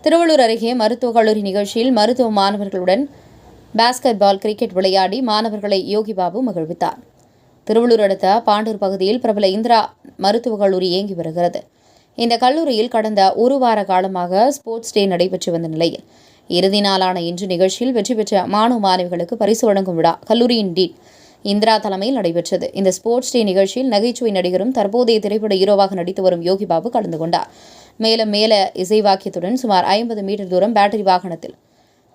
திருவள்ளூர் அருகே மருத்துவக் கல்லூரி நிகழ்ச்சியில் மருத்துவ மாணவர்களுடன் பாஸ்கெட் பால், கிரிக்கெட் விளையாடி மாணவர்களை யோகி பாபு மகிழ்வித்தார். திருவள்ளூர் அடுத்த பாண்டூர் பகுதியில் பிரபல இந்திரா மருத்துவக் கல்லூரி இயங்கி வருகிறது. இந்த கல்லூரியில் கடந்த ஒரு வார காலமாக ஸ்போர்ட்ஸ் டே நடைபெற்று வந்த நிலையில் இறுதி நாளான இன்று நிகழ்ச்சியில் வெற்றி பெற்ற மாணவ மாணவிகளுக்கு பரிசு வழங்கும் விழா கல்லூரியின் டீன் இந்திரா தலைமையில் நடைபெற்றது. இந்த ஸ்போர்ட்ஸ் டே நிகழ்ச்சியில் நகைச்சுவை நடிகரும் தற்போதைய திரைப்பட ஹீரோவாக நடித்து வரும் யோகி பாபு கலந்து கொண்டார். மேல இசைவாக்கியத்துடன் சுமார் 50 மீட்டர் தூரம் பேட்டரி வாகனத்தில்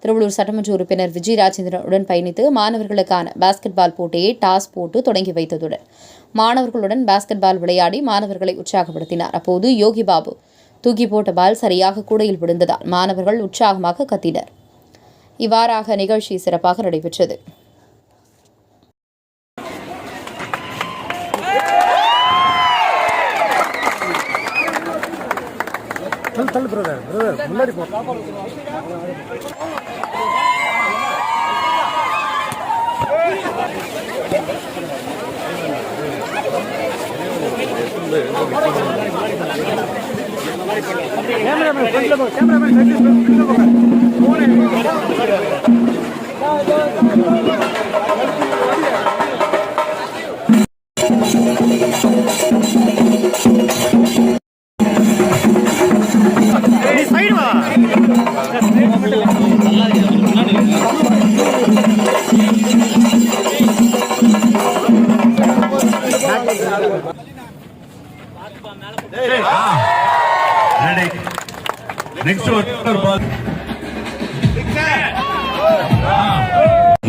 திருவள்ளூர் சட்டமன்ற உறுப்பினர் விஜய் ராஜேந்திரனுடன் பயணித்து மாணவர்களுக்கான பாஸ்கெட் பால் போட்டியை டாஸ் போட்டு தொடங்கி வைத்ததுடன் மாணவர்களுடன் பாஸ்கெட் பால் விளையாடி மாணவர்களை உற்சாகப்படுத்தினார். அப்போது யோகி பாபு தூக்கி போட்ட பால் சரியாக கூடையில் விழுந்ததால் மாணவர்கள் உற்சாகமாக கத்தினர். இவ்வாறாக நிகழ்ச்சி சிறப்பாக நடைபெற்றது. முன்னாடி போ.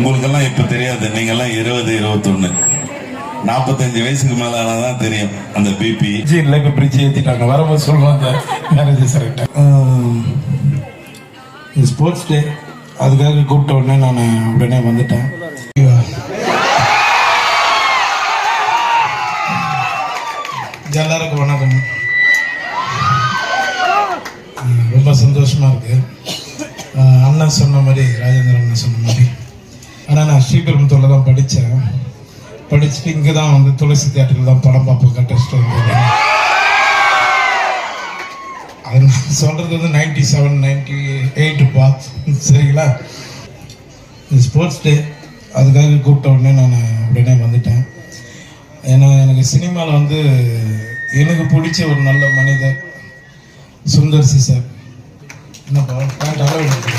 உங்களுக்கெல்லாம் இப்ப தெரியாது, நீங்க எல்லாம் 20, 21, 45 வயசுக்கு மேல ஆனாதான் தெரியும் அந்த பிபி. இப்ப பிரிட்ஜ் ஏத்திட்டாங்க, வரும்போது சொல்லுவாங்க மேனேஜர் சார். ஸ்போர்ட்ஸ் டே அதுக்காக கூப்பிட்ட உடனே நான் உடனே வந்துட்டேன். எல்லாருக்கும் வணக்கம். ரொம்ப சந்தோஷமா இருக்கு. அண்ணன் சொன்ன மாதிரி, ராஜேந்திரன் அண்ணன் சொன்ன மாதிரி, ஆனால் நான் ஸ்ரீபெரும்புத்தூர்ல தான் படிச்சுட்டு இங்கே தான் வந்து துளசி தியேட்டரில் தான் படம் பார்ப்போம். கட்டஸ்ட் அது நான் சொல்றது வந்து 97, 98 சரிங்களா. ஸ்போர்ட்ஸ் டே அதுக்காக கூப்பிட்ட உடனே நான் உடனே வந்துட்டேன். ஏன்னா எனக்கு சினிமாவில் வந்து எனக்கு பிடிச்ச ஒரு நல்ல மனிதர் சுந்தர் சி சார். என்னப்பா பேண்ட் அளவு எடுத்துக்க.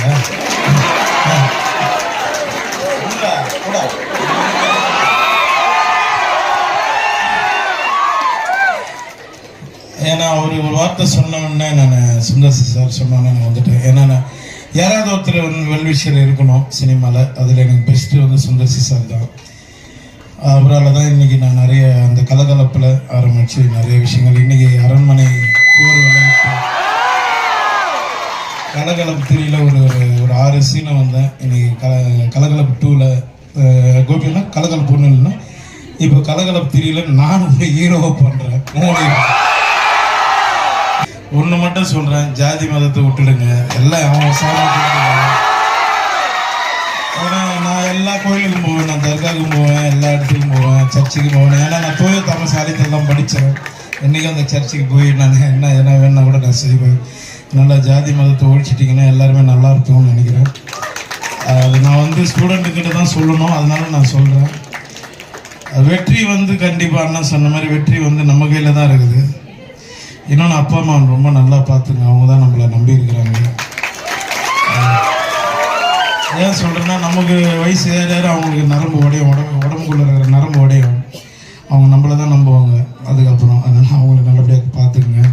ஏன்னா அவர் ஒரு வார்த்தை சொன்னோன்னே நான் சுந்தர் சி சார் சொன்னோன்னே நான் வந்துட்டேன். ஏன்னா யாராவது ஒருத்தர் வெல்விஷர் இருக்கணும் சினிமாவில். அதில் எனக்கு பெஸ்ட்டு வந்து சுந்தர் சி சார் தான். அவரால் தான் இன்றைக்கி நான் நிறைய அந்த கலகலப்பில் ஆரம்பித்து நிறைய விஷயங்கள் இன்றைக்கி அரண்மனை போர் விளையாட்டு கலகலப்பு 3ல ஒரு 6 சீனை வந்தேன். இன்றைக்கி கலகலப்பு 2ல் கோபியில் கலகலப்பு 1 இல்லைன்னா இப்போ கலகலப்பு 3ல நான் ஹீரோவை பண்ணுறேன். ஒன்று மட்டும் சொல்கிறேன், ஜாதி மதத்தை விட்டுடுங்க, எல்லாம் அவங்க சாமி. நான் எல்லா கோயிலுக்கும் போவேன், நான் தர்காவுக்கும் போவேன், எல்லா இடத்துக்கும் போவேன், சர்ச்சுக்கு போவேன். ஏன்னா நான் தூய தமிழ் சாலித்தெல்லாம் படித்தேன். என்றைக்கும் அந்த சர்ச்சுக்கு போய் நான் என்ன வேணா கூட நான் செய்வேன். நல்லா ஜாதி மதத்தை ஒழிச்சிட்டிங்கன்னா எல்லாருமே நல்லா இருக்கும்னு நினைக்கிறேன். அது நான் வந்து ஸ்டூடெண்ட்டுக்கிட்ட தான் சொல்லணும், அதனால நான் சொல்கிறேன். வெற்றி வந்து கண்டிப்பாக அண்ணன் சொன்ன மாதிரி வெற்றி வந்து நம்ம கையில் தான் இருக்குது. இன்னொன்று அப்பா அம்மா ரொம்ப நல்லா பார்த்துங்க, அவங்க தான் நம்மளை நம்பி இருக்கிறாங்க. ஏன் சொல்கிறேன்னா நமக்கு வயசு ஏற அவங்களுக்கு நரம்பு உடையும், உடம்புக்குள்ளே இருக்கிற நரம்பு உடையும். அவங்க நம்மளை தான் நம்புவாங்க அதுக்கப்புறம். அதனால் அவங்களை நல்லபடியாக பார்த்துக்குங்க.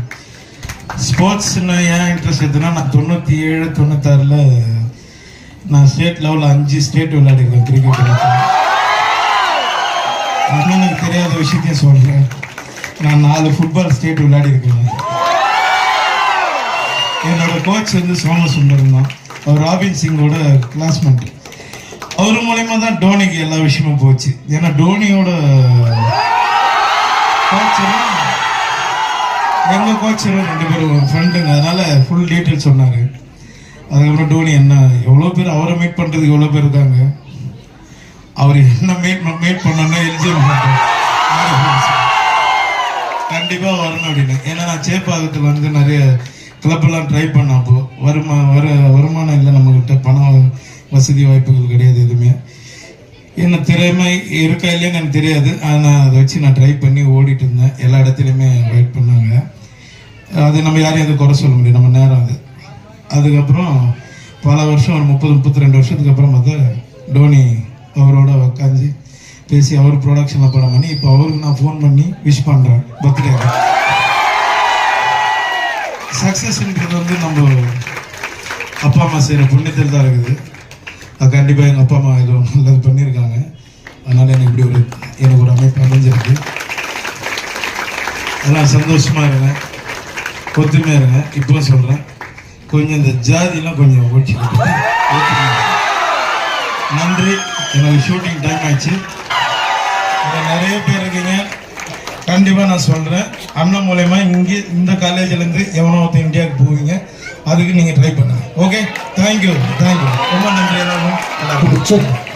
ஸ்போர்ட்ஸ்ன்னு ஏன் இன்ட்ரெஸ்ட் எடுத்துன்னா, நான் 97, 96ல் நான் ஸ்டேட் லெவலில் 5 ஸ்டேட் விளையாடிருக்கேன் கிரிக்கெட். அண்ணனுக்கு தெரியாத விஷயத்தையும் சொல்கிறேன், நான் 4 ஃபுட்பால் ஸ்டேட் விளையாடிருக்கேன். என்னோட கோச் வந்து சோமசுந்தரம் தான். அவர் ராபின் சிங்கோட கிளாஸ்மேட். அவர் மூலயமா தான் டோனிக்கு எல்லா விஷயமும் போச்சு. ஏன்னா டோனியோட கோச்சரும் எங்கள் கோச்சரும் 2 பேரும் ஃப்ரெண்டுங்க. அதனால ஃபுல் டீட்டெயில் சொன்னார். அதுக்கப்புறம் டோனி என்ன எவ்வளோ பேர் அவரை மீட் பண்ணுறதுக்கு எவ்வளோ பேர் இருக்காங்க. அவர் என்ன மீட் பண்ணோன்னா எலிஜிபிள் கண்டிப்பாக வரணும் அப்படின்னு. ஏன்னா நான் சேப்பாக்கத்தில் வந்து நிறைய கிளப்பெல்லாம் ட்ரை பண்ண. அப்போ வருமானம் இல்லை நம்மக்கிட்ட, பணம் வசதி வாய்ப்புகள் கிடையாது எதுவுமே. என்ன திறமை இருக்கா இல்லையான்னு எனக்கு தெரியாது. ஆனால் அதை வச்சு நான் ட்ரை பண்ணி ஓடிட்டு இருந்தேன். எல்லா இடத்துலையுமே வெயிட் பண்ணாங்க. அது நம்ம யாரையும் எதுவும் குறை சொல்ல முடியும், நம்ம நேரம் அது. அதுக்கப்புறம் பல வருஷம், ஒரு 30-32 வருஷத்துக்கு அப்புறம் பார்த்தா டோனி அவரோட உட்காந்து பேசி அவர் ப்ரொடக்ஷனில் படம் பண்ணி இப்போ அவருக்கு நான் ஃபோன் பண்ணி விஷ் பண்ணுறேன் பர்த்டே. சக்ஸஸ்ன்றது வந்து நம்ம அப்பா அம்மா செய்கிற புண்ணியத்தில் தான் இருக்குது. அது கண்டிப்பாக எங்கள் அப்பா அம்மா ஏதோ நல்லது பண்ணியிருக்காங்க. அதனால் எனக்கு இப்படி எனக்கு ஒரு அமைப்பு அமைஞ்சிருக்கு. எல்லாம் சந்தோஷமாக இருங்க, ஒத்துமையாக இருங்க. இப்போ சொல்கிறேன், கொஞ்சம் இந்த ஜாதிலாம் கொஞ்சம் ஓடிச்சு. நன்றி. எனக்கு ஷூட்டிங் டைம் ஆயிடுச்சு. நிறைய பேர் இருக்கீங்க. கண்டிப்பாக நான் சொல்கிறேன், அண்ணன் மூலயமா இங்கே இந்த காலேஜ்லேருந்து எவனோ ஒருத்தர் இந்தியாவுக்கு போவீங்க. அதுக்கு நீங்கள் ட்ரை பண்ணுங்கள். Okay, thank you. ரொம்ப நன்றி எல்லாரும்.